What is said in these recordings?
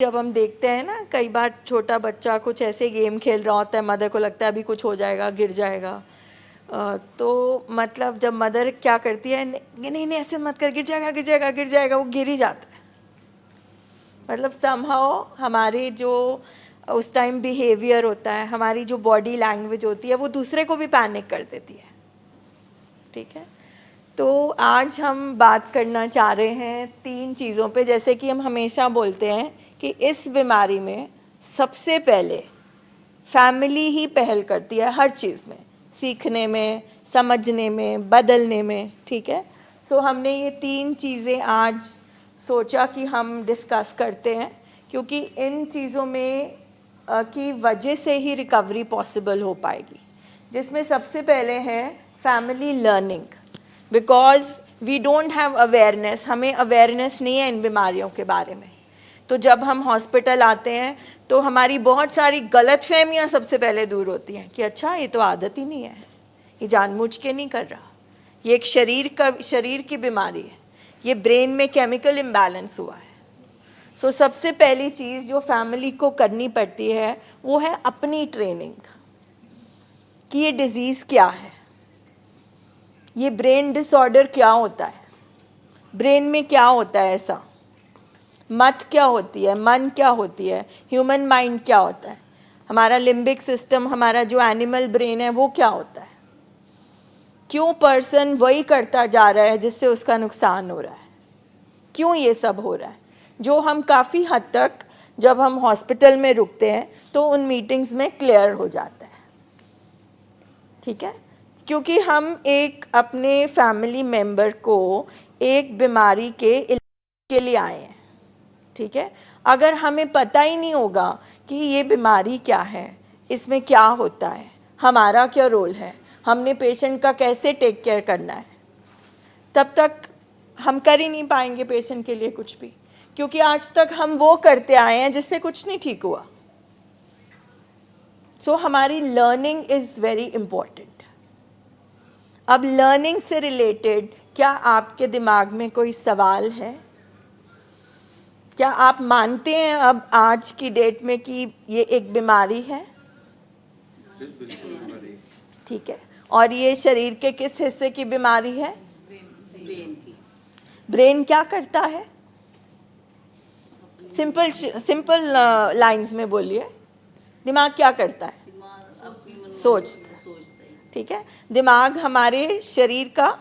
जब हम देखते हैं ना, कई बार छोटा बच्चा कुछ ऐसे गेम खेल रहा होता है, मदर को लगता है अभी कुछ हो जाएगा, गिर जाएगा। तो मतलब जब मदर क्या करती है, नहीं नहीं नहीं ऐसे मत कर, गिर जाएगा गिर जाएगा गिर जाएगा, वो गिर ही जाता है। मतलब समहाउ हमारे जो उस टाइम बिहेवियर होता है, हमारी जो बॉडी लैंग्वेज होती है, वो दूसरे को भी पैनिक कर देती है। ठीक है, तो आज हम बात करना चाह रहे हैं 3 चीज़ों पे। जैसे कि हम हमेशा बोलते हैं कि इस बीमारी में सबसे पहले फैमिली ही पहल करती है, हर चीज़ में, सीखने में, समझने में, बदलने में। ठीक है, सो हमने ये 3 चीज़ें आज सोचा कि हम डिस्कस करते हैं, क्योंकि इन चीज़ों में की वजह से ही रिकवरी पॉसिबल हो पाएगी। जिसमें सबसे पहले है family learning, because we don't have awareness, हमें अवेयरनेस नहीं है इन बीमारियों के बारे में। तो जब हम हॉस्पिटल आते हैं तो हमारी बहुत सारी गलत फहमियाँ सबसे पहले दूर होती हैं कि अच्छा ये तो आदत ही नहीं है, ये जानबूझ के नहीं कर रहा, ये एक शरीर की बीमारी है, ये ब्रेन में केमिकल इम्बैलेंस हुआ है। सो सबसे पहली चीज़ जो फैमिली को करनी पड़ती है वो है अपनी ट्रेनिंग कि ये डिज़ीज़ क्या है, ये ब्रेन डिसऑर्डर क्या होता है, ब्रेन में क्या होता है ऐसा, मत क्या होती है, मन क्या होती है, ह्यूमन माइंड क्या होता है, हमारा लिम्बिक सिस्टम, हमारा जो एनिमल ब्रेन है वो क्या होता है, क्यों पर्सन वही करता जा रहा है जिससे उसका नुकसान हो रहा है, क्यों ये सब हो रहा है, जो हम काफ़ी हद तक जब हम हॉस्पिटल में रुकते हैं तो उन मीटिंग्स में क्लियर हो जाता है। ठीक है, क्योंकि हम एक अपने फैमिली मेम्बर को एक बीमारी के इलाज के लिए आए हैं। ठीक है, अगर हमें पता ही नहीं होगा कि ये बीमारी क्या है, इसमें क्या होता है, हमारा क्या रोल है, हमने पेशेंट का कैसे टेक केयर करना है, तब तक हम कर ही नहीं पाएंगे पेशेंट के लिए कुछ भी, क्योंकि आज तक हम वो करते आए हैं जिससे कुछ नहीं ठीक हुआ। सो हमारी लर्निंग इज़ वेरी इम्पोर्टेंट। अब लर्निंग से रिलेटेड क्या आपके दिमाग में कोई सवाल है? क्या आप मानते हैं अब आज की डेट में कि ये एक बीमारी है? ठीक है, और ये शरीर के किस हिस्से की बीमारी है? ब्रेन की। ब्रेन क्या करता है? सिंपल लाइंस में बोलिए, दिमाग क्या करता है? सोचता है। ठीक है, दिमाग हमारे शरीर का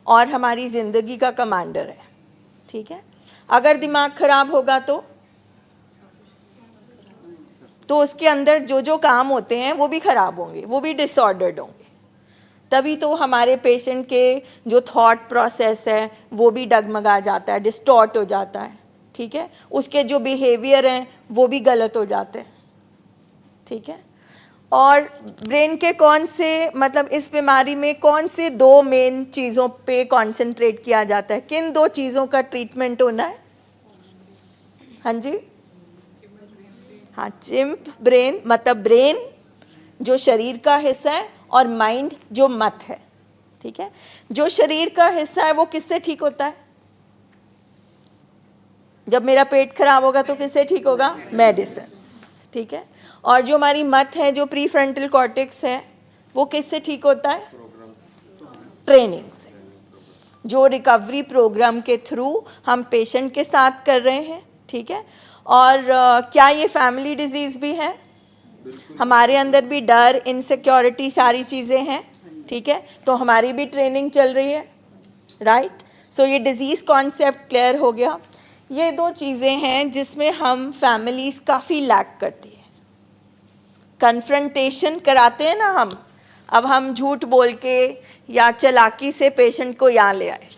और हमारी ज़िंदगी का कमांडर है। ठीक है, अगर दिमाग खराब होगा तो उसके अंदर जो जो काम होते हैं वो भी खराब होंगे, वो भी डिसऑर्डर्ड होंगे। तभी तो हमारे पेशेंट के जो थॉट प्रोसेस है वो भी डगमगा जाता है, डिस्टॉर्ट हो जाता है। ठीक है, उसके जो बिहेवियर हैं वो भी गलत हो जाते हैं। ठीक है, और ब्रेन के कौन से, मतलब इस बीमारी में कौन से 2 मेन चीज़ों पे कंसंट्रेट किया जाता है, किन 2 चीज़ों का ट्रीटमेंट होना है? हाँ जी, हाँ, चिंप ब्रेन, मतलब ब्रेन जो शरीर का हिस्सा है, और माइंड जो मत है। ठीक है, जो शरीर का हिस्सा है वो किससे ठीक होता है? जब मेरा पेट खराब होगा तो किससे ठीक होगा? मेडिसिन। ठीक है, और जो हमारी मत है, जो प्री फ्रंटल कॉर्टेक्स है, वो किससे ठीक होता है? ट्रेनिंग से, जो रिकवरी प्रोग्राम के थ्रू हम पेशेंट के साथ कर रहे हैं। ठीक है, और क्या ये फैमिली डिजीज़ भी है? हमारे अंदर भी डर, इनसिक्योरिटी, सारी चीज़ें हैं। ठीक है, तो हमारी भी ट्रेनिंग चल रही है, राइट। सो ये डिज़ीज़ कॉन्सेप्ट क्लियर हो गया। ये 2 चीज़ें हैं जिसमें हम फैमिलीज़ काफ़ी लैक करती है। कन्फ्रंटेशन कराते हैं ना हम, अब हम झूठ बोल के या चालाकी से पेशेंट को यहाँ ले आए,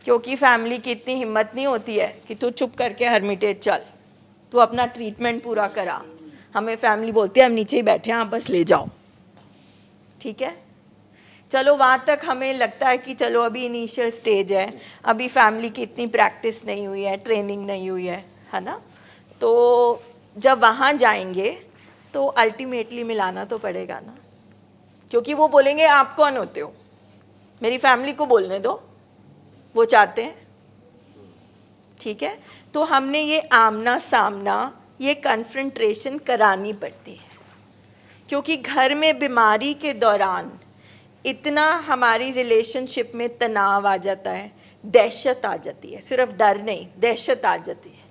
क्योंकि फैमिली की इतनी हिम्मत नहीं होती है कि तू चुप करके हर्मिटेज चल, तू अपना ट्रीटमेंट पूरा करा। हमें फैमिली बोलती है हम नीचे ही बैठे हैं, आप बस ले जाओ। ठीक है, चलो वहाँ तक हमें लगता है कि चलो अभी इनिशियल स्टेज है, अभी फैमिली की इतनी प्रैक्टिस नहीं हुई है, ट्रेनिंग नहीं हुई है ना। तो जब वहाँ जाएंगे तो अल्टीमेटली मिलाना तो पड़ेगा ना, क्योंकि वो बोलेंगे आप कौन होते हो, मेरी फैमिली को बोलने दो, वो चाहते हैं। ठीक है। तो हमने ये आमना सामना, ये कन्फ्रंटेशन करानी पड़ती है, क्योंकि घर में बीमारी के दौरान इतना हमारी रिलेशनशिप में तनाव आ जाता है, दहशत आ जाती है, सिर्फ डर नहीं दहशत आ जाती है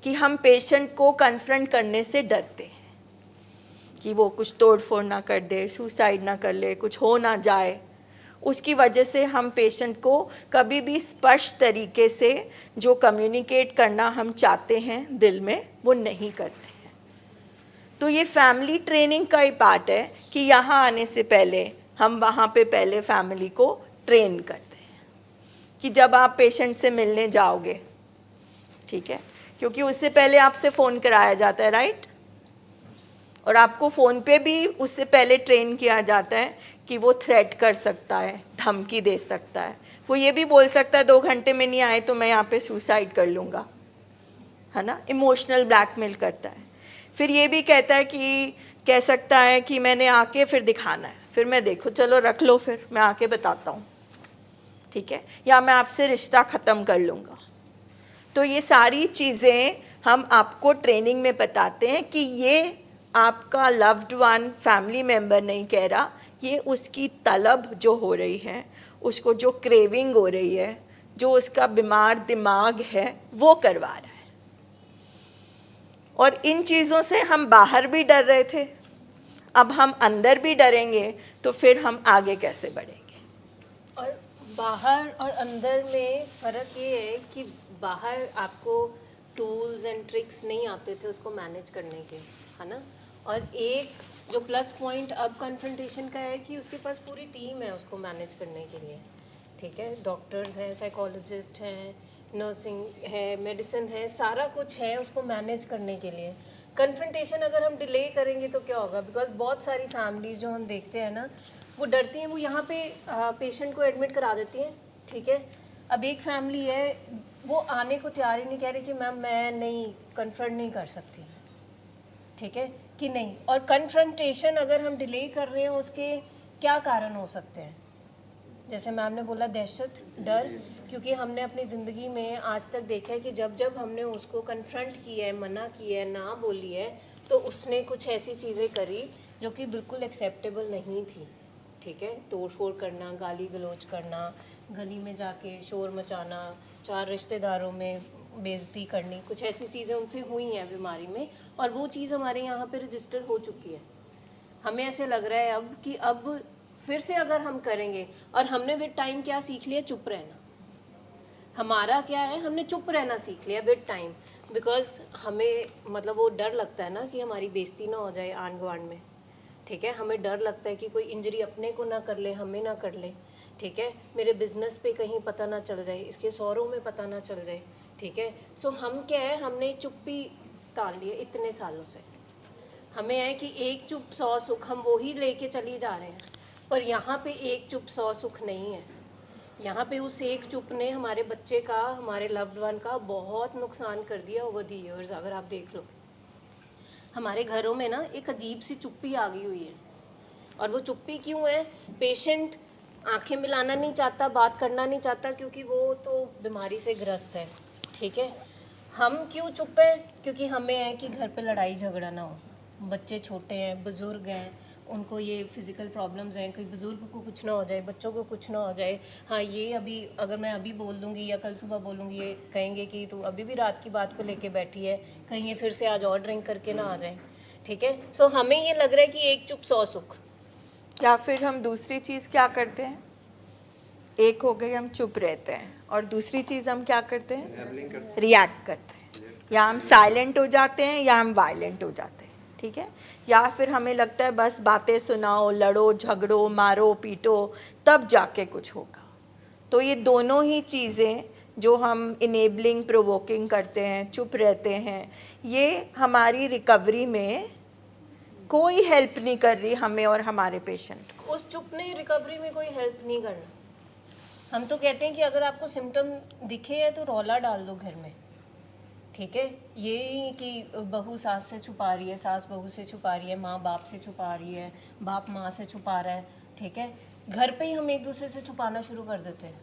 कि हम पेशेंट को कन्फ्रंट करने से डरते हैं कि वो कुछ तोड़ फोड़ ना कर दे, सुसाइड ना कर ले, कुछ हो ना जाए। उसकी वजह से हम पेशेंट को कभी भी स्पष्ट तरीके से जो कम्युनिकेट करना हम चाहते हैं दिल में, वो नहीं करते हैं। तो ये फैमिली ट्रेनिंग का ही पार्ट है कि यहाँ आने से पहले हम वहाँ पे पहले फैमिली को ट्रेन करते हैं कि जब आप पेशेंट से मिलने जाओगे, ठीक है, क्योंकि उससे पहले आपसे फ़ोन कराया जाता है, राइट, और आपको फ़ोन पे भी उससे पहले ट्रेन किया जाता है कि वो थ्रेट कर सकता है, धमकी दे सकता है, वो ये भी बोल सकता है 2 घंटे में नहीं आए तो मैं यहाँ पे सुसाइड कर लूँगा, है ना, इमोशनल ब्लैकमेल करता है। फिर ये भी कहता है कि कह सकता है कि मैंने आके फिर दिखाना है, फिर मैं देखो चलो रख लो, फिर मैं आके बताता हूँ, ठीक है, या मैं आपसे रिश्ता ख़त्म कर लूँगा। तो ये सारी चीज़ें हम आपको ट्रेनिंग में बताते हैं कि ये आपका लव्ड वन फैमिली मेम्बर नहीं कह रहा, ये उसकी तलब जो हो रही है, उसको जो क्रेविंग हो रही है, जो उसका बीमार दिमाग है वो करवा रहा है। और इन चीज़ों से हम बाहर भी डर रहे थे, अब हम अंदर भी डरेंगे तो फिर हम आगे कैसे बढ़ेंगे। और बाहर और अंदर में फ़र्क ये है कि बाहर आपको टूल्स एंड ट्रिक्स नहीं आते थे उसको मैनेज करने के, है ना, और एक जो प्लस पॉइंट अब कन्फ्रंटेशन का है कि उसके पास पूरी टीम है उसको मैनेज करने के लिए, ठीक है, डॉक्टर्स हैं, साइकोलॉजिस्ट हैं, नर्सिंग है, मेडिसिन है, सारा कुछ है उसको मैनेज करने के लिए। कन्फ्रंटेशन अगर हम डिले करेंगे तो क्या होगा, बिकॉज बहुत सारी फैमिलीज जो हम देखते हैं ना, वो डरती हैं, वो यहाँ पे पेशेंट को एडमिट करा देती हैं, ठीक है। अब एक फैमिली है वो आने को तैयार ही नहीं, कह रही कि मैम मैं नहीं कन्फ्रंट नहीं कर सकती, ठीक है कि नहीं। और कन्फ्रंटेशन अगर हम डिले कर रहे हैं उसके क्या कारण हो सकते हैं, जैसे मैम ने बोला दहशत, डर, क्योंकि हमने अपनी ज़िंदगी में आज तक देखा है कि जब जब हमने उसको कन्फ्रंट किया है, मना किया है, ना बोली है, तो उसने कुछ ऐसी चीज़ें करी जो कि बिल्कुल एक्सेप्टेबल नहीं थी, ठीक है, तोड़ फोड़ करना, गाली गलौज करना, गली में जाके शोर मचाना, 4 रिश्तेदारों में बेइज्जती करनी, कुछ ऐसी चीज़ें उनसे हुई हैं बीमारी में, और वो चीज़ हमारे यहाँ पे रजिस्टर हो चुकी है। हमें ऐसे लग रहा है अब कि अब फिर से अगर हम करेंगे, और हमने विद टाइम क्या सीख लिया, चुप रहना। हमारा क्या है, हमने चुप रहना सीख लिया विद टाइम, बिकॉज हमें मतलब वो डर लगता है ना कि हमारी बेइज्जती ना हो जाए आंड गवांड में, ठीक है, हमें डर लगता है कि कोई इंजरी अपने को ना कर ले, हमें ना कर ले, ठीक है, मेरे बिजनेस पे कहीं पता ना चल जाए, इसके सौरों में पता ना चल जाए, ठीक है। सो हम क्या है, हमने चुप्पी टाल ली है इतने सालों से। हमें है कि एक चुप 100 सुख, हम वो ही लेके चली जा रहे हैं, पर यहाँ पे एक चुप 100 सुख नहीं है। यहाँ पे उस एक चुप ने हमारे बच्चे का, हमारे लव्ड वन का बहुत नुकसान कर दिया ओवर दी ईयर्स। अगर आप देख लो हमारे घरों में ना एक अजीब सी चुप्पी आ गई हुई है, और वो चुप्पी क्यों है, पेशेंट आंखें मिलाना नहीं चाहता, बात करना नहीं चाहता, क्योंकि वो तो बीमारी से ग्रस्त है, ठीक है। हम क्यों चुप हैं, क्योंकि हमें है कि घर पे लड़ाई झगड़ा ना हो, बच्चे छोटे हैं, बुज़ुर्ग हैं, उनको ये फिज़िकल प्रॉब्लम्स हैं, कोई बुज़ुर्ग को कुछ ना हो जाए, बच्चों को कुछ ना हो जाए। हाँ, ये अभी अगर मैं अभी बोल दूँगी या कल सुबह बोलूँगी, ये कहेंगे कि तू अभी भी रात की बात को लेके बैठी है, कहीं ये फिर से आज और ड्रिंक करके ना आ जाए, ठीक है। सो हमें ये लग रहा है कि एक चुप 100 सुख। या फिर हम दूसरी चीज़ क्या करते हैं, एक हो गई हम चुप रहते हैं, और दूसरी चीज़ हम क्या करते हैं, रिएक्ट करते हैं, या हम साइलेंट हो जाते हैं या हम वायलेंट हो जाते हैं, ठीक है। या फिर हमें लगता है बस बातें सुनाओ, लड़ो झगड़ो, मारो पीटो, तब जाके कुछ होगा। तो ये दोनों ही चीज़ें जो हम इनेबलिंग प्रोवोकिंग करते हैं, चुप रहते हैं, ये हमारी रिकवरी में कोई हेल्प नहीं कर रही हमें और हमारे पेशेंट को। उस चुप ने रिकवरी में कोई हेल्प नहीं करना। हम तो कहते हैं कि अगर आपको सिम्टम दिखे हैं तो रौला डाल दो घर में, ठीक है। ये कि बहू सास से छुपा रही है, सास बहू से छुपा रही है, माँ बाप से छुपा रही है, बाप माँ से छुपा रहा है, ठीक है। घर पे ही हम एक दूसरे से छुपाना शुरू कर देते हैं,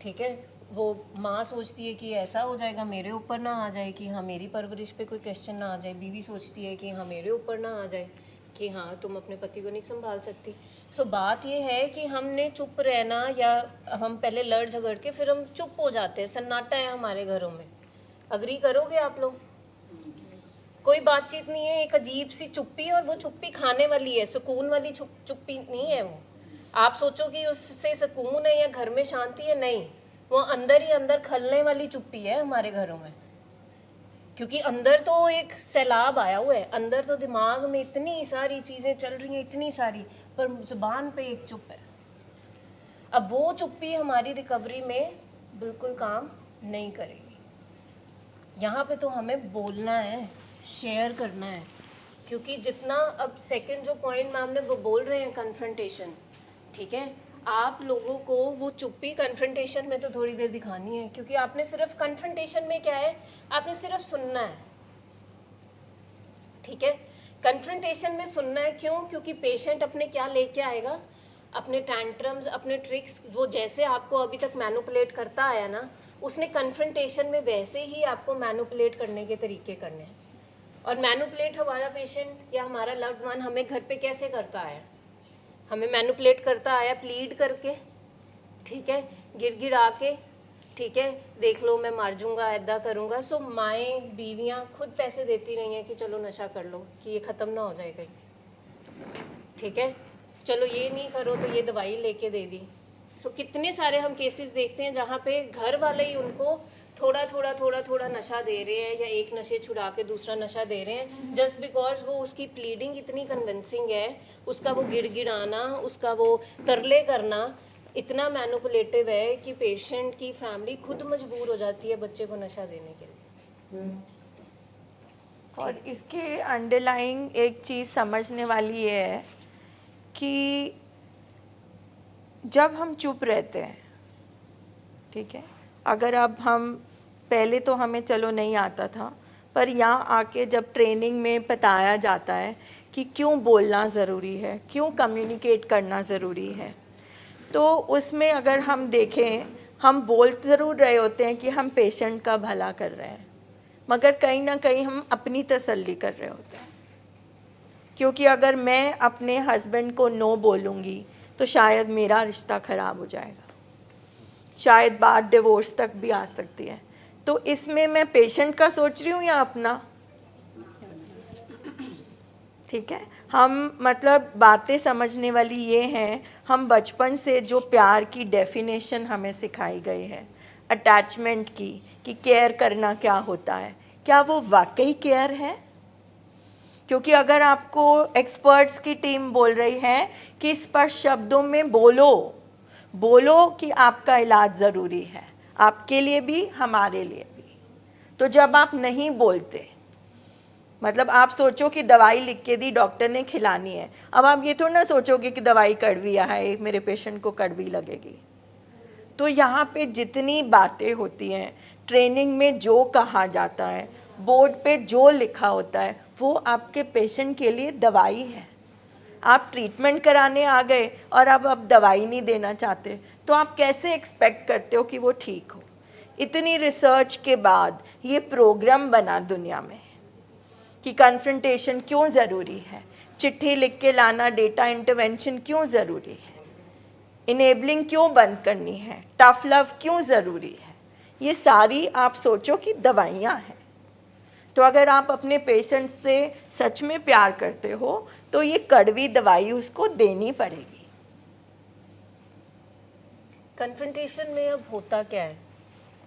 ठीक है। वो माँ सोचती है कि ऐसा हो जाएगा, मेरे ऊपर ना आ जाए, कि हाँ मेरी परवरिश पे कोई क्वेश्चन ना आ जाए। बीवी सोचती है कि हाँ मेरे ऊपर ना आ जाए कि हाँ तुम अपने पति को नहीं संभाल सकती। सो बात ये है कि हमने चुप रहना, या हम पहले लड़ झगड़ के फिर हम चुप हो जाते हैं, सन्नाटा है हमारे घरों में। अग्री करोगे आप लोग? कोई बातचीत नहीं है, एक अजीब सी चुप्पी, और वो चुप्पी खाने वाली है, सुकून वाली चुप्पी नहीं है वो। आप सोचो कि उससे सुकून है या घर में शांति है, नहीं, वो अंदर ही अंदर खलने वाली चुप्पी है हमारे घरों में। क्योंकि अंदर तो एक सैलाब आया हुआ है, अंदर तो दिमाग में इतनी सारी चीज़ें चल रही हैं, इतनी सारी, पर जुबान पे एक चुप है। अब वो चुप्पी हमारी रिकवरी में बिल्कुल काम नहीं करेगी। यहाँ पे तो हमें बोलना है, शेयर करना है। क्योंकि जितना, अब सेकंड जो पॉइंट मैम ने वो बोल रहे हैं, कन्फ्रंटेशन, ठीक है, आप लोगों को वो चुप्पी कन्फ्रंटेशन में तो थोड़ी देर दिखानी है। क्योंकि आपने सिर्फ कन्फ्रंटेशन में क्या है, आपने सिर्फ सुनना है, ठीक है। कन्फ्रंटेशन में सुनना है, क्यों? क्योंकि पेशेंट अपने क्या लेके आएगा, अपने टैंट्रम्स, अपने ट्रिक्स, वो जैसे आपको अभी तक मैनिपुलेट करता आया ना, उसने कन्फ्रंटेशन में वैसे ही आपको मैनिपुलेट करने के तरीके करने हैं। और मैनिपुलेट हमारा पेशेंट या हमारा लव्ड वन हमें घर पे कैसे करता आया? हमें मैनिपुलेट करता आया प्लीड करके, ठीक है, गिड़गिड़ा के, ठीक है, देख लो मैं मार दूंगा, ऐदा करूँगा। सो माएँ बीवियाँ खुद पैसे देती रही हैं कि चलो नशा कर लो कि ये ख़त्म ना हो जाए कहीं, ठीक है, चलो ये नहीं करो तो ये दवाई लेके दे दी। सो कितने सारे हम केसेस देखते हैं जहाँ पे घर वाले ही उनको थोड़ा नशा दे रहे हैं, या एक नशे छुड़ा के दूसरा नशा दे रहे हैं, जस्ट बिकॉज वो उसकी प्लीडिंग इतनी कन्विंसिंग है, उसका वो गिड़गिड़ाना, उसका वो तरले करना इतना मैनिपुलेटिव है कि पेशेंट की फैमिली खुद मजबूर हो जाती है बच्चे को नशा देने के लिए। और इसके अंडरलाइंग एक चीज़ समझने वाली ये है कि जब हम चुप रहते हैं, ठीक है, अगर अब हम पहले तो हमें चलो नहीं आता था, पर यहाँ आके जब ट्रेनिंग में बताया जाता है कि क्यों बोलना ज़रूरी है, क्यों कम्युनिकेट करना ज़रूरी है, तो उसमें अगर हम देखें, हम बोल ज़रूर रहे होते हैं कि हम पेशेंट का भला कर रहे हैं, मगर कहीं ना कहीं हम अपनी तसल्ली कर रहे होते हैं। क्योंकि अगर मैं अपने हस्बैंड को नो बोलूँगी तो शायद मेरा रिश्ता ख़राब हो जाएगा, शायद बात डिवोर्स तक भी आ सकती है। तो इसमें मैं पेशेंट का सोच रही हूँ या अपना? ठीक है, हम मतलब बातें समझने वाली ये हैं, हम बचपन से जो प्यार की डेफिनेशन हमें सिखाई गई है, अटैचमेंट की, कि केयर करना क्या होता है, क्या वो वाकई केयर है? क्योंकि अगर आपको एक्सपर्ट्स की टीम बोल रही है कि स्पष्ट शब्दों में बोलो कि आपका इलाज ज़रूरी है, आपके लिए भी हमारे लिए भी, तो जब आप नहीं बोलते, मतलब आप सोचो कि दवाई लिख के दी, डॉक्टर ने खिलानी है, अब आप ये थोड़ा ना सोचोगे कि दवाई कड़वी है, मेरे पेशेंट को कड़वी लगेगी। तो यहाँ पे जितनी बातें होती हैं, ट्रेनिंग में जो कहा जाता है, बोर्ड पे जो लिखा होता है, वो आपके पेशेंट के लिए दवाई है। आप ट्रीटमेंट कराने आ गए और अब आप दवाई नहीं देना चाहते, तो आप कैसे एक्सपेक्ट करते हो कि वो ठीक हो? इतनी रिसर्च के बाद ये प्रोग्राम बना दुनिया में कि कन्फ्रंटेशन क्यों ज़रूरी है, चिट्ठी लिख के लाना, डेटा इंटरवेंशन क्यों ज़रूरी है, इनेबलिंग क्यों बंद करनी है, टफ लव क्यों ज़रूरी है। ये सारी आप सोचो कि दवाइयाँ हैं। तो अगर आप अपने पेशेंट से सच में प्यार करते हो तो ये कड़वी दवाई उसको देनी पड़ेगी। कन्फ्रंटेशन में अब होता क्या है,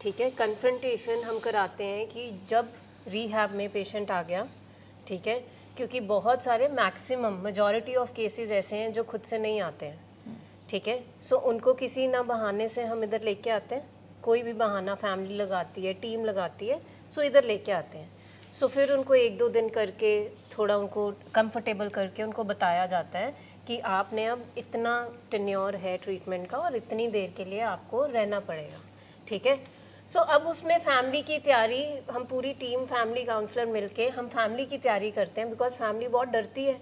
ठीक है, कन्फ्रंटेशन हम कराते हैं कि जब रिहैब में पेशेंट आ गया, ठीक है, क्योंकि बहुत सारे मैक्सिमम मेजॉरिटी ऑफ केसेस ऐसे हैं जो खुद से नहीं आते हैं, ठीक है। सो उनको किसी ना बहाने से हम इधर लेके आते हैं, कोई भी बहाना फैमिली लगाती है, टीम लगाती है, सो इधर लेके आते हैं। सो फिर उनको 1-2 दिन करके थोड़ा उनको कंफर्टेबल करके उनको बताया जाता है कि आपने अब इतना टेन्योर है ट्रीटमेंट का और इतनी देर के लिए आपको रहना पड़ेगा, ठीक है। सो अब उसमें फैमिली की तैयारी, हम पूरी टीम फैमिली काउंसलर मिलके हम फैमिली की तैयारी करते हैं, बिकॉज फैमिली बहुत डरती है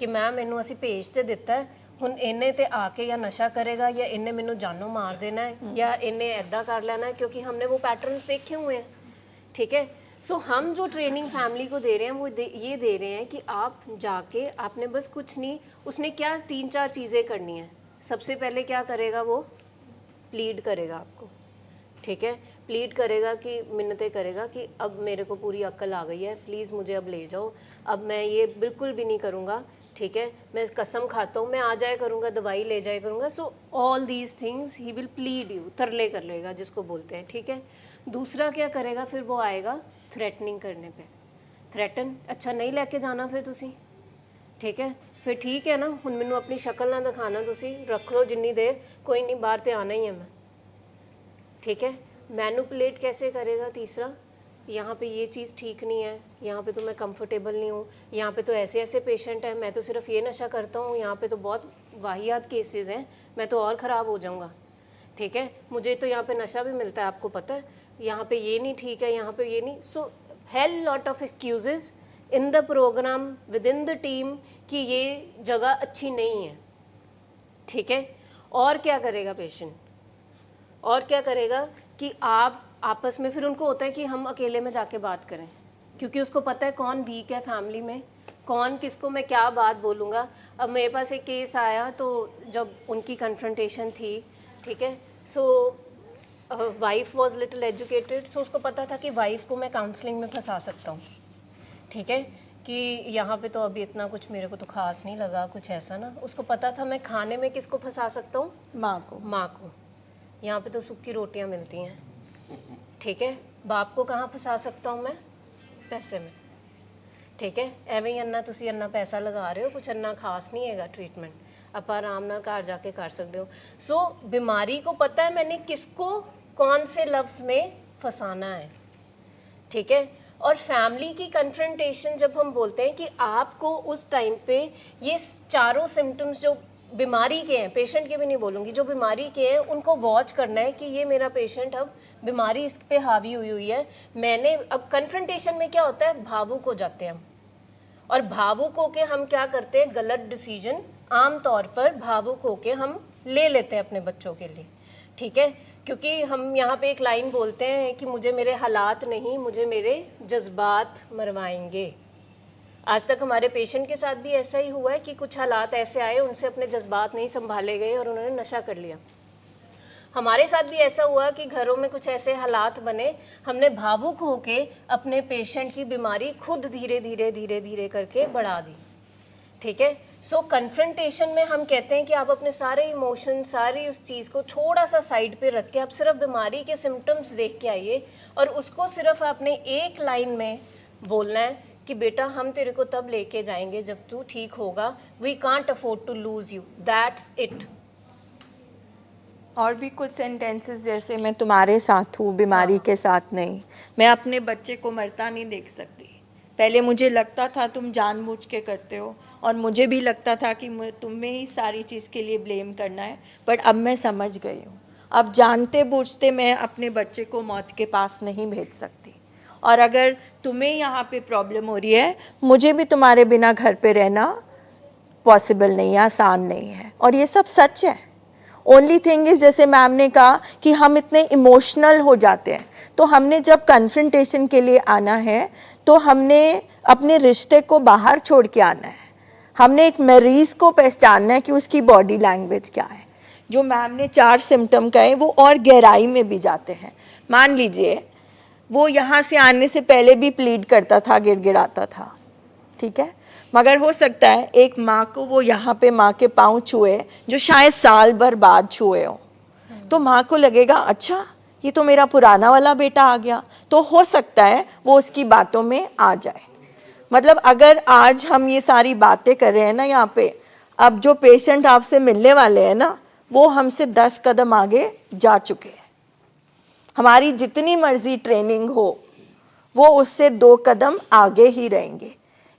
कि मैम मैनू असी भेज तो दिता है, ਹੁਣ ਇਹਨੇ ਤੇ ਆ के या नशा करेगा या इन्हें मैनू जानों मार देना है या इन्हें ऐदा कर लेना है, क्योंकि हमने वो पैटर्न्स देखे हुए हैं, ठीक है। सो हम जो ट्रेनिंग फैमिली को दे रहे हैं वो ये दे रहे हैं कि आप जाके आपने बस कुछ नहीं, उसने क्या 3-4 चीज़ें करनी है। सबसे पहले क्या करेगा, वो प्लीड करेगा आपको, ठीक है, प्लीड करेगा कि मिन्नतें करेगा कि अब मेरे को पूरी अक्ल आ गई है, प्लीज़ मुझे अब ले जाओ, अब मैं ये बिल्कुल भी नहीं करूँगा, ठीक है, मैं कसम खाता हूँ, मैं आ जाया करूँगा, दवाई ले जाया करूँगा। So all these things he will plead you, तरले कर लेगा जिसको बोलते हैं, ठीक है। दूसरा क्या करेगा, फिर वो आएगा थ्रेटनिंग करने पे, थ्रेटन, अच्छा नहीं लेके जाना फिर तुसी, ठीक है, फिर ठीक है ना, हुण मैनू अपनी शक्ल ना दिखाना, तुसी रख लो जिन्नी देर, कोई नहीं, बाहर ते आना ही है मैं, ठीक है। मैनुपुलेट कैसे करेगा, तीसरा, यहाँ पे ये चीज़ ठीक नहीं है, यहाँ पे तो मैं कंफर्टेबल नहीं हूँ, यहाँ पे तो ऐसे ऐसे पेशेंट हैं, मैं तो सिर्फ ये नशा करता हूँ, यहाँ पे तो बहुत वाहियात केसेस हैं, मैं तो और ख़राब हो जाऊँगा, ठीक है, मुझे तो यहाँ पे नशा भी मिलता है, आपको पता है, यहाँ पे ये नहीं ठीक है, यहाँ पे ये नहीं। So hell lot of excuses in the program within the team कि ये जगह अच्छी नहीं है, ठीक है। और क्या करेगा पेशेंट, और क्या करेगा कि आप आपस में, फिर उनको होता है कि हम अकेले में जाके बात करें, क्योंकि उसको पता है कौन वीक है फैमिली में, कौन किसको मैं क्या बात बोलूँगा। अब मेरे पास एक केस आया, तो जब उनकी कन्फ्रंटेशन थी, ठीक है, सो वाइफ वॉज लिटिल एजुकेटेड, सो उसको पता था कि वाइफ को मैं काउंसलिंग में फंसा सकता हूँ, ठीक है, कि यहाँ पे तो अभी इतना कुछ मेरे को तो ख़ास नहीं लगा, कुछ ऐसा ना, उसको पता था मैं खाने में किसको फंसा सकता हूँ, माँ को, माँ को, यहाँ पे तो सूखी रोटियाँ मिलती हैं, ठीक है। बाप को कहाँ फंसा सकता हूँ मैं, पैसे में, ठीक है, एवं ही अन्ना तुसी अन्ना पैसा लगा रहे हो, कुछ अन्ना खास नहीं हैगा ट्रीटमेंट, आप आराम नाल घर जाके कर सकते हो। सो बीमारी को पता है मैंने किसको कौन से लफ्ज़ में फंसाना है, ठीक है। और फैमिली की कन्फ्रंटेशन जब हम बोलते हैं कि आपको उस टाइम पे ये चारों सिम्टम्स जो बीमारी के हैं, पेशेंट के भी नहीं बोलूँगी, जो बीमारी के हैं उनको वॉच करना है कि ये मेरा पेशेंट अब बीमारी इस पे हावी हुई हुई है। मैंने अब कन्फ्रंटेशन में क्या होता है, भावुक हो जाते हैं हम, और भावुक होके हम क्या करते हैं, गलत डिसीजन आम तौर पर भावुक होके हम ले लेते हैं अपने बच्चों के लिए, ठीक है, क्योंकि हम यहाँ पे एक लाइन बोलते हैं कि मुझे मेरे हालात नहीं, मुझे मेरे जज्बात मरवाएंगे। आज तक हमारे पेशेंट के साथ भी ऐसा ही हुआ है कि कुछ हालात ऐसे आए, उनसे अपने जज्बात नहीं संभाले गए और उन्होंने नशा कर लिया। हमारे साथ भी ऐसा हुआ कि घरों में कुछ ऐसे हालात बने, हमने भावुक होके अपने पेशेंट की बीमारी खुद धीरे धीरे धीरे धीरे करके बढ़ा दी, ठीक है। सो कन्फ्रंटेशन में हम कहते हैं कि आप अपने सारे इमोशन, सारी उस चीज़ को थोड़ा सा साइड पे रख के आप सिर्फ बीमारी के सिम्टम्स देख के आइए, और उसको सिर्फ आपने एक लाइन में बोलना है कि बेटा हम तेरे को तब लेके जाएंगे जब तू ठीक होगा, we can't afford to lose you, that's it. और भी कुछ सेंटेंसेस जैसे मैं तुम्हारे साथ हूँ, बीमारी के साथ नहीं, मैं अपने बच्चे को मरता नहीं देख सकती। पहले मुझे लगता था तुम जानबूझ के करते हो, और मुझे भी लगता था कि तुम्हें ही सारी चीज़ के लिए ब्लेम करना है, बट अब मैं समझ गई हूँ, अब जानते बूझते मैं अपने बच्चे को मौत के पास नहीं भेज सकती। और अगर तुम्हें यहाँ पे प्रॉब्लम हो रही है, मुझे भी तुम्हारे बिना घर पे रहना पॉसिबल नहीं है, आसान नहीं है, और ये सब सच है। ओनली थिंग इज़, जैसे मैम ने कहा कि हम इतने इमोशनल हो जाते हैं, तो हमने जब कन्फ्रंटेशन के लिए आना है तो हमने अपने रिश्ते को बाहर छोड़ के आना है, हमने एक मरीज़ को पहचानना है कि उसकी बॉडी लैंग्वेज क्या है। जो मैम ने 4 सिम्टम कहे वो और गहराई में भी जाते हैं। मान लीजिए वो यहाँ से आने से पहले भी प्लीड करता था, गिड़गिड़ाता था, ठीक है, मगर हो सकता है एक माँ को वो यहाँ पे माँ के पाँव छुए जो शायद साल भर बाद छुए हो, तो माँ को लगेगा अच्छा ये तो मेरा पुराना वाला बेटा आ गया, तो हो सकता है वो उसकी बातों में आ जाए। मतलब अगर आज हम ये सारी बातें कर रहे हैं ना यहाँ पे, अब जो पेशेंट आपसे मिलने वाले हैं ना, वो हमसे 10 कदम आगे जा चुके हैं। हमारी जितनी मर्जी ट्रेनिंग हो, वो उससे 2 कदम आगे ही रहेंगे।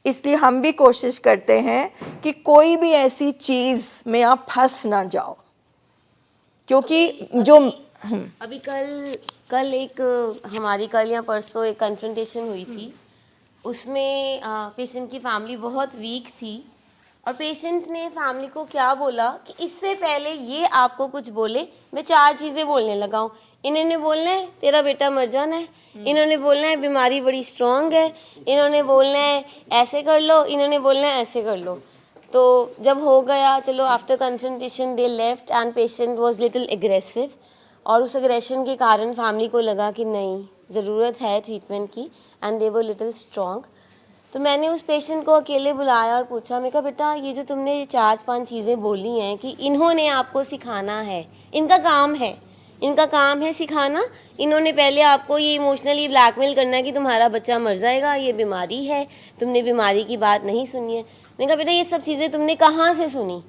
इसलिए हम भी कोशिश करते हैं कि कोई भी ऐसी चीज़ में आप फंस ना जाओ, क्योंकि जो अभी कल एक हमारी कल या परसों एक कन्फ्रंटेशन हुई थी, उसमें पेशेंट की फैमिली बहुत वीक थी और पेशेंट ने फैमिली को क्या बोला कि इससे पहले ये आपको कुछ बोले, मैं 4 चीज़ें बोलने लगा हूँ। इन्होंने बोलना है तेरा बेटा मर जाना है, इन्होंने बोलना है बीमारी बड़ी स्ट्रॉन्ग है, इन्होंने बोलना है ऐसे कर लो, इन्होंने बोलना है ऐसे कर लो। तो जब हो गया, चलो after confrontation they left and patient was little aggressive, और उस एग्रेशन के कारण फैमिली को लगा कि नहीं ज़रूरत है ट्रीटमेंट की, and they were little strong. तो मैंने उस पेशेंट को अकेले बुलाया और पूछा, मैं कहा बेटा ये जो तुमने 4-5 चीज़ें बोली हैं कि इन्होंने आपको सिखाना है, इनका काम है, इनका काम है सिखाना। इन्होंने पहले आपको ये इमोशनली ब्लैकमेल करना है कि तुम्हारा बच्चा मर जाएगा, ये बीमारी है, तुमने बीमारी की बात नहीं सुनी है। मैंने कहा बेटा ये सब चीज़ें तुमने कहाँ से सुनी?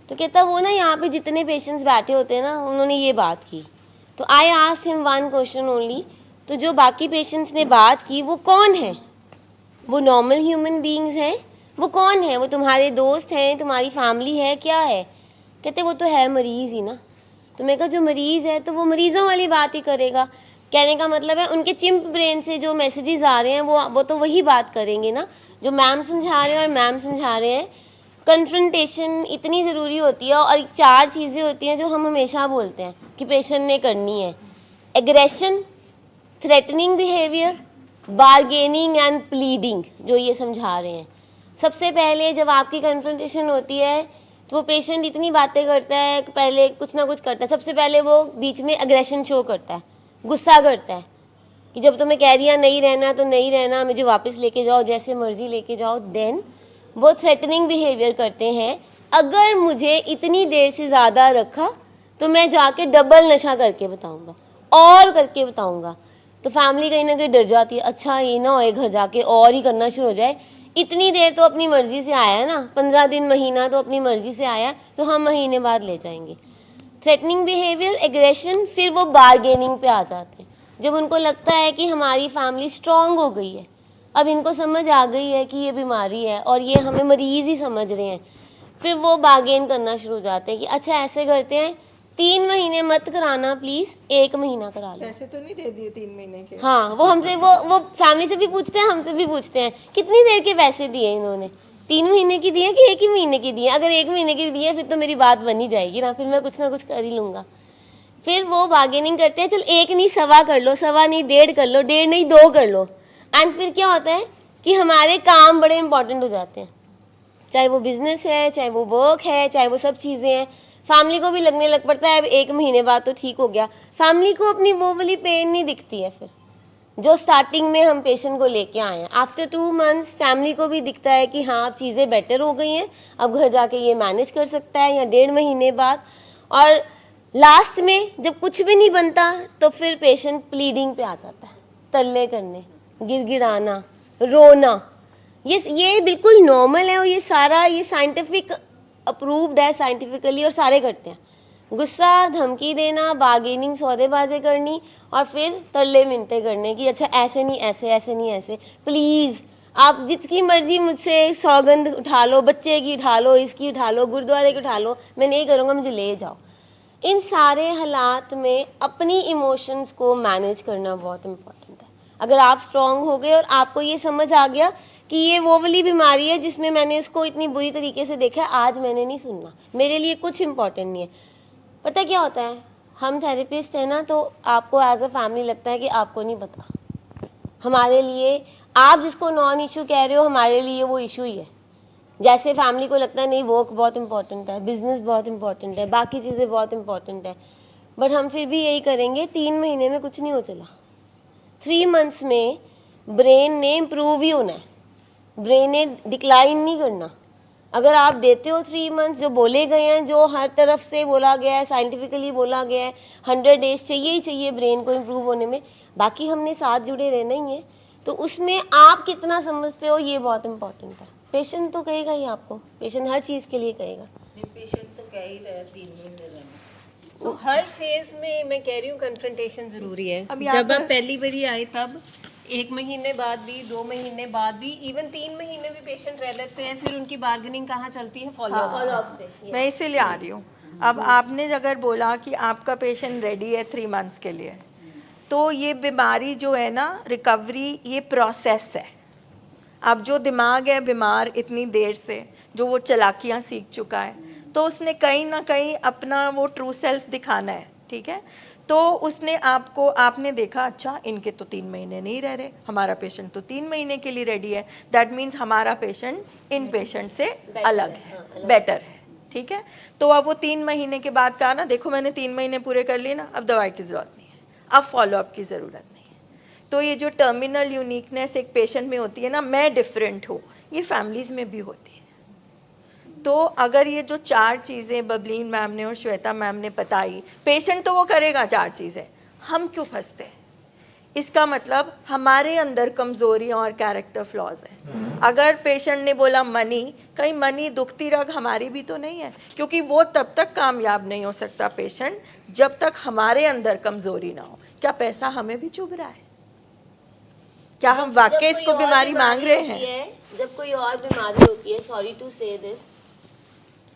तो कहता वो ना यहाँ पे जितने पेशेंट्स बैठे होते हैं ना, उन्होंने ये बात की। तो I asked him one question only, तो जो बाकी पेशेंट्स ने बात की वो कौन है? वो नॉर्मल ह्यूमन बीइंग्स हैं? वो कौन है? वो तुम्हारे दोस्त हैं, तुम्हारी फैमिली है, क्या है? कहते वो तो है मरीज़ ही ना। तो मैं कहा जो मरीज़ है तो वो मरीज़ों वाली बात ही करेगा। कहने का मतलब है उनके चिंप ब्रेन से जो मैसेजेस आ रहे हैं वो तो वही बात करेंगे ना जो मैम समझा रहे हैं और मैम समझा रहे हैं। कन्फ्रंटेशन इतनी ज़रूरी होती है, और 4 चीज़ें होती हैं जो हम हमेशा बोलते हैं कि पेशेंट ने करनी है। Aggression, threatening behaviour, bargaining and pleading, जो ये समझा रहे हैं। सबसे पहले जब आपकी कन्फ्रंटेशन होती है तो वो पेशेंट इतनी बातें करता है, पहले कुछ ना कुछ करता है। सबसे पहले वो बीच में एग्रेशन शो करता है, गुस्सा करता है कि जब तुम्हें कह दिया नहीं रहना तो नहीं रहना, मुझे वापस लेके जाओ, जैसे मर्जी लेके जाओ। देन वो थ्रेटनिंग बिहेवियर करते हैं, अगर मुझे इतनी देर से ज़्यादा रखा तो मैं जाके डबल नशा करके बताऊँगा और करके बताऊँगा। तो फैमिली कहीं ना कहीं डर जाती है, अच्छा ये ना होए घर जाके और ही करना शुरू हो जाए। इतनी देर तो अपनी मर्ज़ी से आया ना, 15 दिन महीना तो अपनी मर्ज़ी से आया, तो हम महीने बाद ले जाएंगे। थ्रेटनिंग बिहेवियर, एग्रेशन, फिर वो बारगेनिंग पे आ जाते हैं। जब उनको लगता है कि हमारी फैमिली स्ट्रॉन्ग हो गई है, अब इनको समझ आ गई है कि ये बीमारी है और ये हमें मरीज़ ही समझ रहे हैं, फिर वो बारगेन करना शुरू हो जाते हैं कि अच्छा ऐसे करते हैं 3 महीने मत कराना प्लीज़, 1 महीना करा लो। पैसे तो नहीं दे दिए 3 महीने के? हाँ, वो हमसे वो फैमिली से भी पूछते हैं, हमसे भी पूछते हैं कितनी देर के पैसे दिए इन्होंने, 3 महीने की दिए कि 1 ही महीने की दिए? अगर 1 महीने की दिए फिर तो मेरी बात बन ही जाएगी ना, फिर मैं कुछ ना कुछ कर ही लूँगा। फिर वो बार्गेनिंग करते हैं, चल 1 नहीं 1.25 कर लो, 1.25 नहीं 1.5 कर लो, 1.5 नहीं 2 कर लो। एंड फिर क्या होता है कि हमारे काम बड़े इंपॉर्टेंट हो जाते हैं, चाहे वो बिजनेस है, चाहे वो वर्क है, चाहे वो सब चीज़ें हैं। फैमिली को भी लगने लग पड़ता है अब 1 महीने बाद तो ठीक हो गया। फैमिली को अपनी वो वाली पेन नहीं दिखती है फिर जो स्टार्टिंग में हम पेशेंट को लेके आए हैं। आफ्टर 2 मंथ्स फैमिली को भी दिखता है कि हाँ अब चीज़ें बेटर हो गई हैं, अब घर जाके ये मैनेज कर सकता है, या 1.5 महीने बाद। और लास्ट में जब कुछ भी नहीं बनता तो फिर पेशेंट प्लीडिंग पे आ जाता है, तल्ले करने, गिड़गिड़ाना, रोना। ये बिल्कुल नॉर्मल है, और ये सारा ये साइंटिफिक अप्रूव्ड है साइंटिफिकली, और सारे करते हैं। गुस्सा, धमकी देना, बार्गेनिंग, सौदेबाजी करनी, और फिर तरले मिनटे करने की अच्छा ऐसे नहीं ऐसे, ऐसे नहीं ऐसे, प्लीज़ आप जितनी मर्जी मुझसे सौगंध उठा लो, बच्चे की उठा लो, इसकी उठा लो, गुरुद्वारे की उठा लो, मैं नहीं करूँगा, मुझे ले जाओ। इन सारे हालात में अपनी इमोशंस को मैनेज करना बहुत इम्पोर्टेंट है। अगर आप स्ट्रॉन्ग हो गए और आपको ये समझ आ गया कि ये वो वाली बीमारी है जिसमें मैंने इसको इतनी बुरी तरीके से देखा है, आज मैंने नहीं सुनना, मेरे लिए कुछ इम्पोर्टेंट नहीं है। पता क्या होता है, हम थेरेपिस्ट हैं ना, तो आपको एज अ फैमिली लगता है कि आपको नहीं पता। हमारे लिए आप जिसको नॉन इशू कह रहे हो, हमारे लिए वो इशू ही है। जैसे फैमिली को लगता है नहीं वर्क बहुत इंपॉर्टेंट है, बिजनेस बहुत इंपॉर्टेंट है, बाकी चीज़ें बहुत इंपॉर्टेंट है, बट हम फिर भी यही करेंगे। 3 महीने में कुछ नहीं हो चला, 3 मंथ्स में ब्रेन ने इम्प्रूव ही होना है, ब्रेन ने डिक्लाइन नहीं करना। अगर आप देते हो 3 मंथ्स, जो बोले गए हैं, जो हर तरफ से बोला गया है, साइंटिफिकली बोला गया है, 100 डेज चाहिए ही चाहिए ब्रेन को इम्प्रूव होने में, बाकी हमने साथ जुड़े रहना ही है। तो उसमें आप कितना समझते हो ये बहुत इंपॉर्टेंट है। पेशेंट तो कहेगा ही आपको, पेशेंट हर चीज़ के लिए कहेगा। पेशेंट तो कह ही रहा है 3 महीने रहना। सो हर फेज में मैं कह रही हूँ कन्फ्रंटेशन ज़रूरी है। अब यहाँ जब आप पर- पहली बारी आए तब 1 महीने बाद भी, 2 महीने बाद भी, इवन 3 महीने भी पेशेंट रह लेते हैं, फिर उनकी बार्गेनिंग कहाँ चलती है? फॉलो मैं इसीलिए आ रही हूँ। अब आपने अगर बोला कि आपका पेशेंट रेडी है 3 मंथ्स के लिए, तो ये बीमारी जो है ना, रिकवरी ये प्रोसेस है। अब जो दिमाग है बीमार इतनी देर से, जो वो चालाकियाँ सीख चुका है, तो उसने कहीं ना कहीं अपना वो ट्रू सेल्फ दिखाना है, ठीक है। तो उसने आपने देखा अच्छा इनके तो 3 महीने नहीं रह रहे, हमारा पेशेंट तो 3 महीने के लिए रेडी है, दैट मीन्स हमारा पेशेंट इन पेशेंट से अलग है, बेटर है, ठीक है। तो अब वो 3 महीने के बाद कहा ना देखो मैंने 3 महीने पूरे कर लिए ना, अब दवाई की ज़रूरत नहीं है, अब फॉलोअप की ज़रूरत नहीं है। तो ये जो टर्मिनल यूनिकनेस एक पेशेंट में होती है ना, मैं डिफरेंट हूँ, ये फैमिलीज़ में भी होती है। तो अगर ये जो 4 चीज़ें बबलीन मैम ने और श्वेता मैम ने बताई, पेशेंट तो वो करेगा 4 चीज़ें, हम क्यों फंसते हैं? इसका मतलब हमारे अंदर कमज़ोरियाँ और कैरेक्टर फ्लॉज हैं। अगर पेशेंट ने बोला मनी, कहीं मनी दुखती रग हमारी भी तो नहीं है, क्योंकि वो तब तक कामयाब नहीं हो सकता पेशेंट जब तक हमारे अंदर कमज़ोरी ना हो। क्या पैसा हमें भी चुभ रहा है? क्या हम वाकई इसको बीमारी मांग रहे हैं? जब कोई और बीमारी होती है, सॉरी टू से दिस,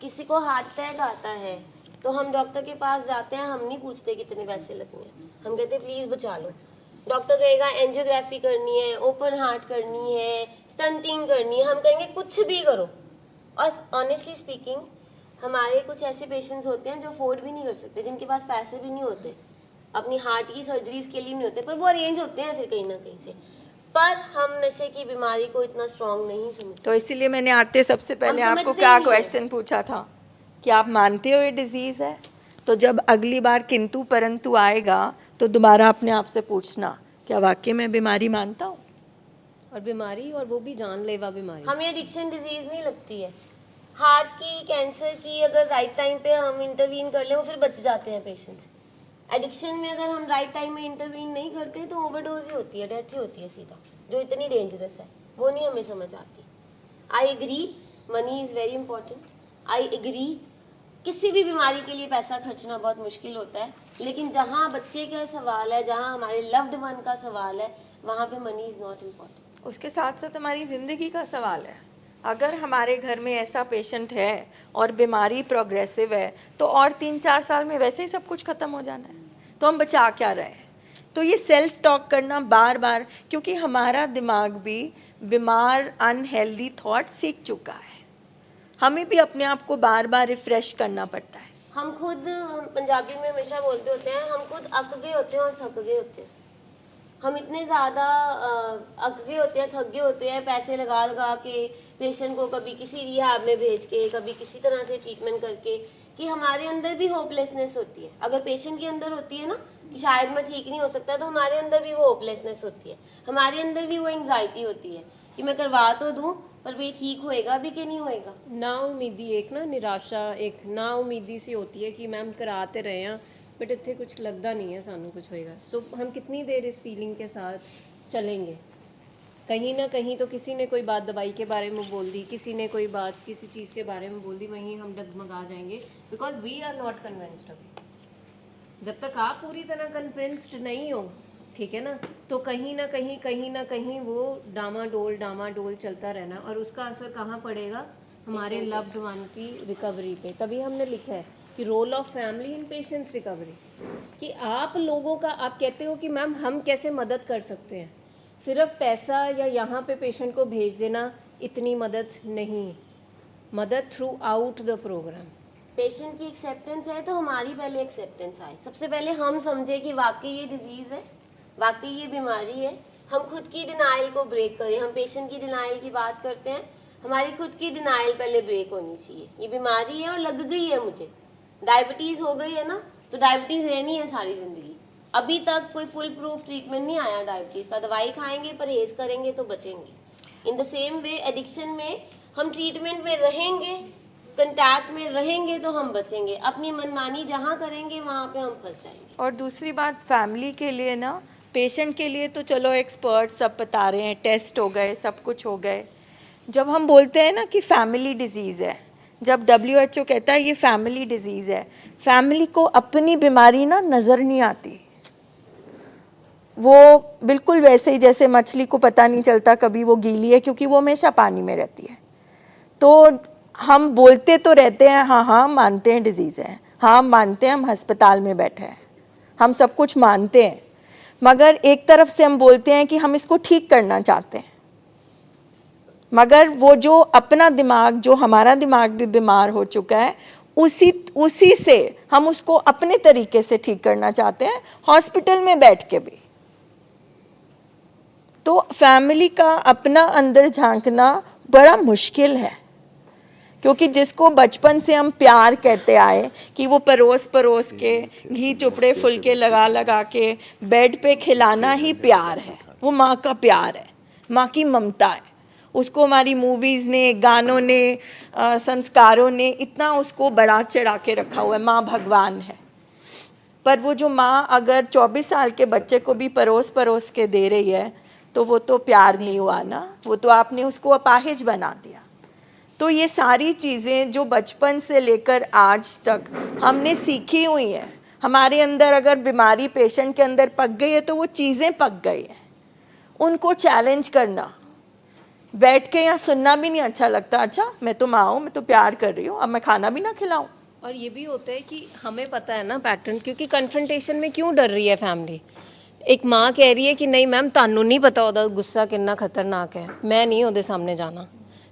किसी को हार्ट अटैक आता है तो हम डॉक्टर के पास जाते हैं, हम नहीं पूछते कितने पैसे लगेंगे, हम कहते हैं प्लीज बचा लो। डॉक्टर कहेगा एंजियोग्राफी करनी है, ओपन हार्ट करनी है, स्टंटिंग करनी है, हम कहेंगे कुछ भी करो। और ऑनेस्टली स्पीकिंग हमारे कुछ ऐसे पेशेंट्स होते हैं जो अफोर्ड भी नहीं कर सकते, जिनके पास पैसे भी नहीं होते, अपनी हार्ट की सर्जरीज के लिए नहीं होते, पर वो अरेंज होते हैं फिर कहीं ना कहीं से। पर हम नशे की बीमारी को इतना स्ट्रांग नहीं समझते। तो इसीलिए मैंने आते सबसे पहले हम आपको समझते क्या ही नहीं क्वेश्चन पूछा था कि आप मानते हो ये डिजीज़ है? तो जब अगली बार किंतु परंतु आएगा तो दोबारा अपने आप से पूछना क्या वाकई में बीमारी मानता हूँ? और बीमारी, और वो भी जानलेवा बीमारी। हमें एडिक्शन डिजीज नहीं लगती है। हार्ट की, कैंसर की अगर राइट टाइम पे हम इंटरवीन कर ले वो फिर बच जाते हैं पेशेंट्स। एडिक्शन में अगर हम राइट टाइम में इंटरवीन नहीं करते तो ओवरडोज ही होती है, डेथ ही होती है सीधा, जो इतनी डेंजरस है, वो नहीं हमें समझ आती। I agree money is very important, I agree किसी भी बीमारी के लिए पैसा खर्चना बहुत मुश्किल होता है, लेकिन जहाँ बच्चे का सवाल है, जहाँ हमारे लव्ड वन का सवाल है, वहाँ पे मनी इज़ नॉट इम्पॉर्टेंट। उसके साथ साथ हमारी ज़िंदगी का सवाल है। अगर हमारे घर में ऐसा पेशेंट है और बीमारी प्रोग्रेसिव है तो और 3-4 साल में वैसे ही सब कुछ ख़त्म हो जाना है, तो हम बचा क्या रहे हैं? तो ये सेल्फ टॉक करना बार बार, क्योंकि हमारा दिमाग भी बीमार अनहेल्दी थॉट सीख चुका है, हमें भी अपने आप को बार बार रिफ्रेश करना पड़ता है। हम पंजाबी में हमेशा बोलते होते हैं, हम खुद अक गए होते हैं और थक गए होते हैं। हम इतने ज़्यादा अक गए होते हैं, थक गए होते हैं, पैसे लगा लगा के पेशेंट को कभी किसी रिहैब में भेज के, कभी किसी तरह से ट्रीटमेंट करके, कि हमारे अंदर भी होपलेसनेस होती है। अगर पेशेंट के अंदर होती है ना कि शायद मैं ठीक नहीं हो सकता, तो हमारे अंदर भी वो होपलेसनेस होती है, हमारे अंदर भी वो एंग्जाइटी होती है कि मैं करवा तो दूँ पर वे ठीक होएगा भी कि नहीं होएगा। ना उम्मीदी, एक ना निराशा, एक ना उम्मीदी सी होती है कि मैम कराते रहे हैं बट इतने कुछ लगता नहीं है सानू कुछ होएगा। सो हम कितनी देर इस फीलिंग के साथ चलेंगे? कहीं ना कहीं तो किसी ने कोई बात दवाई के बारे में बोल दी, किसी ने कोई बात किसी चीज़ के बारे में बोल दी, वहीं हम डगमगा जाएंगे, because we are not convinced अभी। जब तक आप पूरी तरह कन्विंस्ड नहीं हो, ठीक है ना, तो कहीं ना कहीं वो डामाडोल चलता रहना, और उसका असर कहाँ पड़ेगा? हमारे लव्ड वन की रिकवरी पे। तभी हमने लिखा है कि role of family in patients recovery, कि आप लोगों का, आप कहते हो कि मैम हम कैसे मदद कर सकते हैं, सिर्फ पैसा या यहाँ पे पेशेंट को भेज देना इतनी मदद नहीं, मदद throughout the program. Patient की एक्सेप्टेंस है तो हमारी पहले एक्सेप्टेंस आए। सबसे पहले हम समझे कि वाकई ये डिजीज़ है, वाकई ये बीमारी है। हम खुद की डिनाइल को ब्रेक करें। हम पेशेंट की डिनाइल की बात करते हैं, हमारी खुद की डिनाइल पहले ब्रेक होनी चाहिए। ये बीमारी है और लग गई है मुझे, डायबिटीज़ हो गई है ना, तो डायबिटीज़ रहनी है सारी ज़िंदगी। अभी तक कोई फुल प्रूफ ट्रीटमेंट नहीं आया डायबिटीज़ का। दवाई खाएंगे, परहेज करेंगे तो बचेंगे। In the same way addiction में हम ट्रीटमेंट में रहेंगे, कंटैक्ट में रहेंगे तो हम बचेंगे। अपनी मनमानी जहाँ करेंगे वहाँ पे हम फंस जाएंगे। और दूसरी बात, फैमिली के लिए ना, पेशेंट के लिए तो चलो एक्सपर्ट सब बता रहे हैं, टेस्ट हो गए, सब कुछ हो गए। जब हम बोलते हैं ना कि फैमिली डिजीज़ है, जब WHO कहता है ये फैमिली डिजीज़ है, फैमिली को अपनी बीमारी ना नज़र नहीं आती। वो बिल्कुल वैसे ही जैसे मछली को पता नहीं चलता कभी वो गीली है, क्योंकि वो हमेशा पानी में रहती है। तो हम बोलते तो रहते हैं हाँ हाँ मानते हैं डिजीज़ है, हाँ मानते हैं हम अस्पताल में बैठे हैं, हम सब कुछ मानते हैं, मगर एक तरफ से हम बोलते हैं कि हम इसको ठीक करना चाहते हैं। मगर वो जो अपना दिमाग, जो हमारा दिमाग भी बीमार हो चुका है, उसी से हम उसको अपने तरीके से ठीक करना चाहते हैं, हॉस्पिटल में बैठ के भी। तो फैमिली का अपना अंदर झांकना बड़ा मुश्किल है, क्योंकि जिसको बचपन से हम प्यार कहते आए कि वो परोस परोस के, घी चुपड़े फुलके लगा लगा के बेड पे खिलाना ही प्यार है, वो माँ का प्यार है, माँ की ममता है। उसको हमारी मूवीज़ ने, गानों ने, संस्कारों ने इतना उसको बढ़ा चढ़ा के रखा हुआ है, माँ भगवान है। पर वो जो माँ अगर 24 साल के बच्चे को भी परोस परोस के दे रही है, तो वो तो प्यार नहीं हुआ ना, वो तो आपने उसको अपाहिज बना दिया। तो ये सारी चीज़ें जो बचपन से लेकर आज तक हमने सीखी हुई हैं, हमारे अंदर अगर बीमारी पेशेंट के अंदर पक गई है तो वो चीज़ें पक गई हैं। उनको चैलेंज करना, बैठ के यहाँ सुनना भी नहीं अच्छा लगता। अच्छा मैं तो माँ हूँ, मैं तो प्यार कर रही हूँ, अब मैं खाना भी ना खिलाऊँ। और ये भी होता है कि हमें पता है ना पैटर्न, क्योंकि कन्फ्रंटेशन में क्यों डर रही है फैमिली। एक माँ कह रही है कि नहीं मैम तानू नहीं पता ਉਹਦਾ गुस्सा कितना खतरनाक है, मैं नहीं ਉਹਦੇ सामने जाना,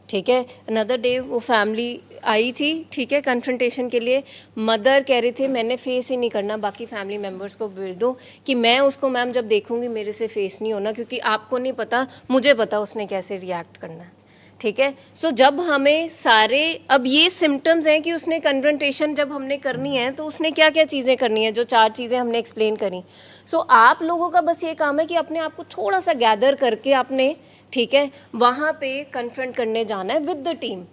ठीक है। अनदर डे वो फैमिली आई थी, ठीक है, कन्फ्रंटेशन के लिए। मदर कह रही थी मैंने फेस ही नहीं करना, बाकी फैमिली मेम्बर्स को भेज दो कि मैं उसको मैम जब देखूंगी मेरे से फेस नहीं होना, क्योंकि आपको नहीं पता, मुझे पता उसने कैसे रिएक्ट करना है, ठीक है। सो जब हमें सारे, अब ये सिम्टम्स हैं कि उसने कन्फ्रंटेशन जब हमने करनी है तो उसने क्या क्या चीज़ें करनी है, जो 4 चीज़ें हमने एक्सप्लेन करी। सो आप लोगों का बस ये काम है कि अपने आप को थोड़ा सा गैदर करके आपने, ठीक है, वहाँ पे कन्फ्रंट करने जाना है with the team.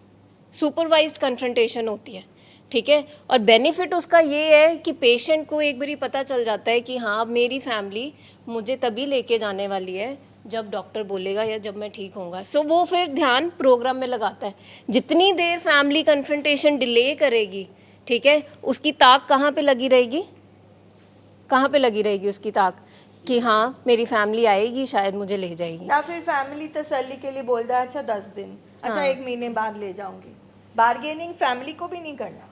Supervised confrontation होती है, ठीक है। और बेनिफिट उसका ये है कि पेशेंट को एक बारी पता चल जाता है कि हाँ मेरी फैमिली मुझे तभी लेके जाने वाली है जब डॉक्टर बोलेगा या जब मैं ठीक होऊंगा। सो वो फिर ध्यान प्रोग्राम में लगाता है। जितनी देर फैमिली कन्फ्रंटेशन डिले करेगी, ठीक है, उसकी ताक कहाँ पे लगी रहेगी, कहाँ पे लगी रहेगी उसकी ताक, कि हाँ मेरी फैमिली आएगी शायद मुझे ले जाएगी। या फिर फैमिली तसल्ली के लिए बोल जाए अच्छा 10 दिन, अच्छा 1 महीने बाद ले जाऊंगी। बार्गेनिंग फैमिली को भी नहीं करना,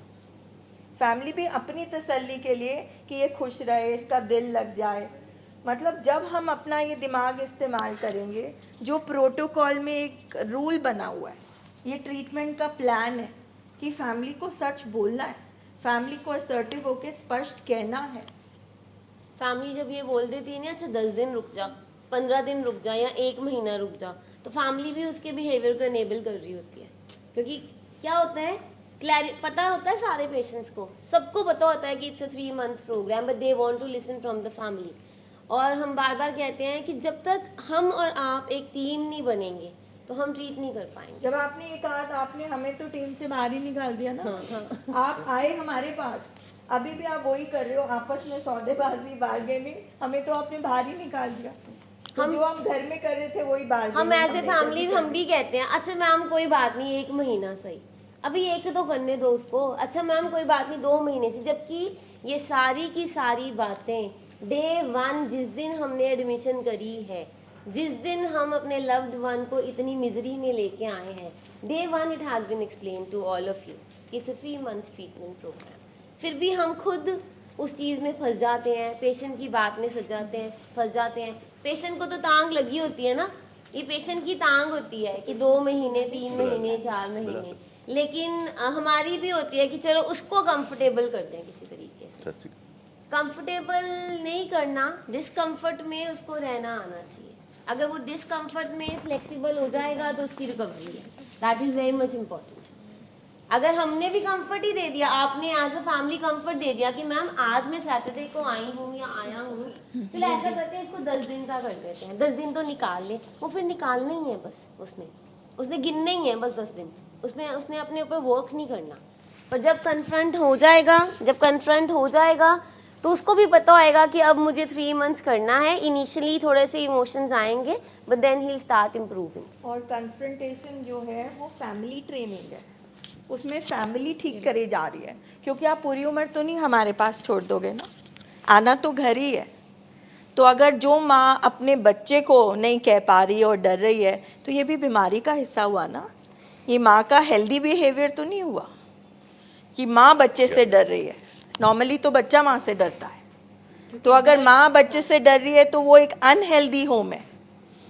फैमिली भी अपनी तसल्ली के लिए कि ये खुश रहे, इसका दिल लग जाए। मतलब जब हम अपना ये दिमाग इस्तेमाल करेंगे, जो प्रोटोकॉल में एक रूल बना हुआ है, ये ट्रीटमेंट का प्लान है कि फैमिली को सच बोलना है, फैमिली को असर्टिव होकर स्पष्ट कहना है। फैमिली जब ये बोल देती है ना अच्छा 10 दिन रुक जा, 15 दिन रुक जा या 1 महीना रुक जा, तो फैमिली भी उसके बिहेवियर को एनेबल कर रही होती है। क्योंकि क्या होता है, पता होता है सारे पेशेंट्स को, सबको पता होता है कि it's a 3 months program, but they want to listen from the family. और हम बार बार कहते हैं कि जब तक हम और आप एक टीम नहीं बनेंगे तो हम ट्रीट नहीं कर पाएंगे। जब आपने ये कहा तो आपने हमें तो टीम से बाहर ही निकाल दिया ना। आप आए हमारे पास, अभी भी आप वही कर रहे हो, आपस में सौदेबाजी, बार्गेनिंग, हमें तो आपने बाहर ही निकाल दिया। तो जो हम घर में कर रहे थे वही बार्गेनिंग हम एज ए फैमिली हम भी कहते हैं अच्छा मैम कोई बात नहीं 1 महीना सही, अभी एक तो करने दो उसको, अच्छा मैम कोई बात नहीं 2 महीने से। जबकि ये सारी की सारी बातें डे 1 जिस दिन हमने एडमिशन करी है, जिस दिन हम अपने लव्ड वन को इतनी मिजरी में लेके आए हैं, day 1 it has been explain to all of you it's a 3 months treatment program. फिर भी हम खुद उस चीज़ में फंस जाते हैं, पेशेंट की बात में फंस जाते हैं। पेशेंट को तो तांग लगी होती है ना, ये पेशेंट की तांग होती है कि 2 महीने 3 महीने 4 महीने, लेकिन हमारी भी होती है कि चलो उसको कंफर्टेबल कर दें किसी तरीके से। कंफर्टेबल नहीं करना, डिस्कम्फर्ट में उसको रहना आना चाहिए। अगर वो डिस्कम्फर्ट में फ्लेक्सिबल हो जाएगा तो उसकी रिकवरी है, that is very much important. अगर हमने भी कंफर्ट ही दे दिया, आपने एज अ फैमिली कंफर्ट दे दिया कि मैम आज मैं सैटरडे को आई हूँ या आया हूँ, चलो ऐसा करते हैं इसको 10 दिन का कर देते हैं, 10 दिन तो निकाल ले, वो फिर निकालना ही है बस, उसने गिनना ही है बस 10 दिन, उसमें उसने अपने ऊपर वर्क नहीं करना। पर जब कन्फ्रंट हो जाएगा तो उसको भी पता होएगा कि अब मुझे 3 months करना है। इनिशियली थोड़े से इमोशंस आएंगे but then he will start improving. और कन्फ्रंटेशन जो है वो फैमिली ट्रेनिंग है, उसमें फैमिली ठीक करी जा रही है, क्योंकि आप पूरी उम्र तो नहीं हमारे पास छोड़ दोगे ना, आना तो घर ही है। तो अगर जो माँ अपने बच्चे को नहीं कह पा रही और डर रही है तो ये भी बीमारी का हिस्सा हुआ ना, ये माँ का हेल्दी बिहेवियर तो नहीं हुआ कि माँ बच्चे से डर रही है। नॉर्मली तो बच्चा माँ से डरता है, तो अगर माँ बच्चे से डर रही है तो वो एक अनहेल्दी होम है,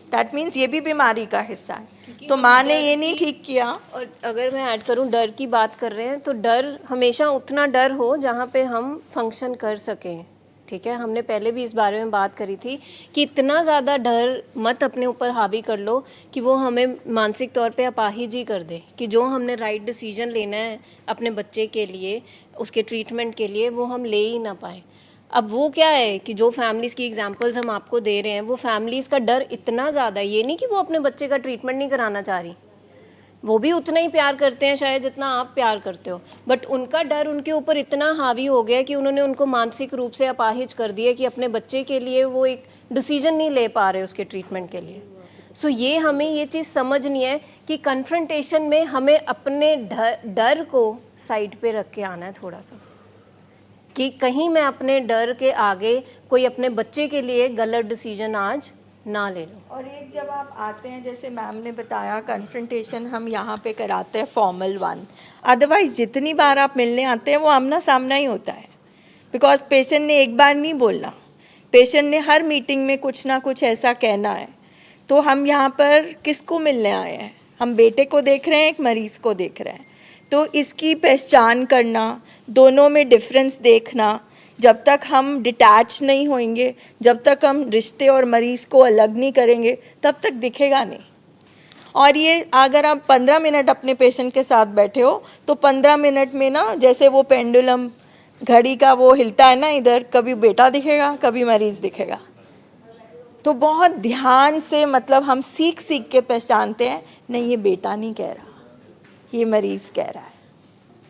दैट मीन्स ये भी बीमारी का हिस्सा है। तो माँ ने ये नहीं ठीक किया। और अगर मैं ऐड करूं, डर की बात कर रहे हैं तो डर हमेशा उतना डर हो जहाँ पे हम फंक्शन कर सकें, ठीक है। हमने पहले भी इस बारे में बात करी थी कि इतना ज़्यादा डर मत अपने ऊपर हावी कर लो कि वो हमें मानसिक तौर पे अपाहिज ही कर दे, कि जो हमने राइट डिसीजन लेना है अपने बच्चे के लिए, उसके ट्रीटमेंट के लिए, वो हम ले ही ना पाए। अब वो क्या है कि जो फैमिलीज़ की एग्जांपल्स हम आपको दे रहे हैं, वो फैमिलीज़ का डर इतना ज़्यादा है, ये नहीं कि वो अपने बच्चे का ट्रीटमेंट नहीं कराना चाह रही, वो भी उतना ही प्यार करते हैं शायद जितना आप प्यार करते हो, बट उनका डर उनके ऊपर इतना हावी हो गया कि उन्होंने उनको मानसिक रूप से अपाहिज कर दिया कि अपने बच्चे के लिए वो एक डिसीजन नहीं ले पा रहे उसके ट्रीटमेंट के लिए। सो ये हमें ये चीज़ समझनी है कि कन्फ्रंटेशन में हमें अपने डर को साइड पे रख के आना है थोड़ा सा, कि कहीं मैं अपने डर के आगे कोई अपने बच्चे के लिए गलत डिसीजन आज ना ले लो। और एक जब आप आते हैं, जैसे मैम ने बताया, कन्फ्रंटेशन हम यहाँ पे कराते हैं फॉर्मल 1, अदरवाइज जितनी बार आप मिलने आते हैं वो आमना सामना ही होता है, बिकॉज पेशेंट ने एक बार नहीं बोलना, पेशेंट ने हर मीटिंग में कुछ ना कुछ ऐसा कहना है। तो हम यहाँ पर किसको मिलने आए हैं? हम बेटे को देख रहे हैं, एक मरीज़ को देख रहे हैं। तो इसकी पहचान करना, दोनों में डिफरेंस देखना, जब तक हम डिटैच नहीं होंगे, जब तक हम रिश्ते और मरीज़ को अलग नहीं करेंगे, तब तक दिखेगा नहीं। और ये अगर आप 15 मिनट अपने पेशेंट के साथ बैठे हो तो 15 मिनट में ना, जैसे वो पेंडुलम घड़ी का वो हिलता है ना, इधर कभी बेटा दिखेगा, कभी मरीज़ दिखेगा। तो बहुत ध्यान से, मतलब हम सीख सीख के पहचानते हैं, नहीं ये बेटा नहीं कह रहा, ये मरीज़ कह रहा है।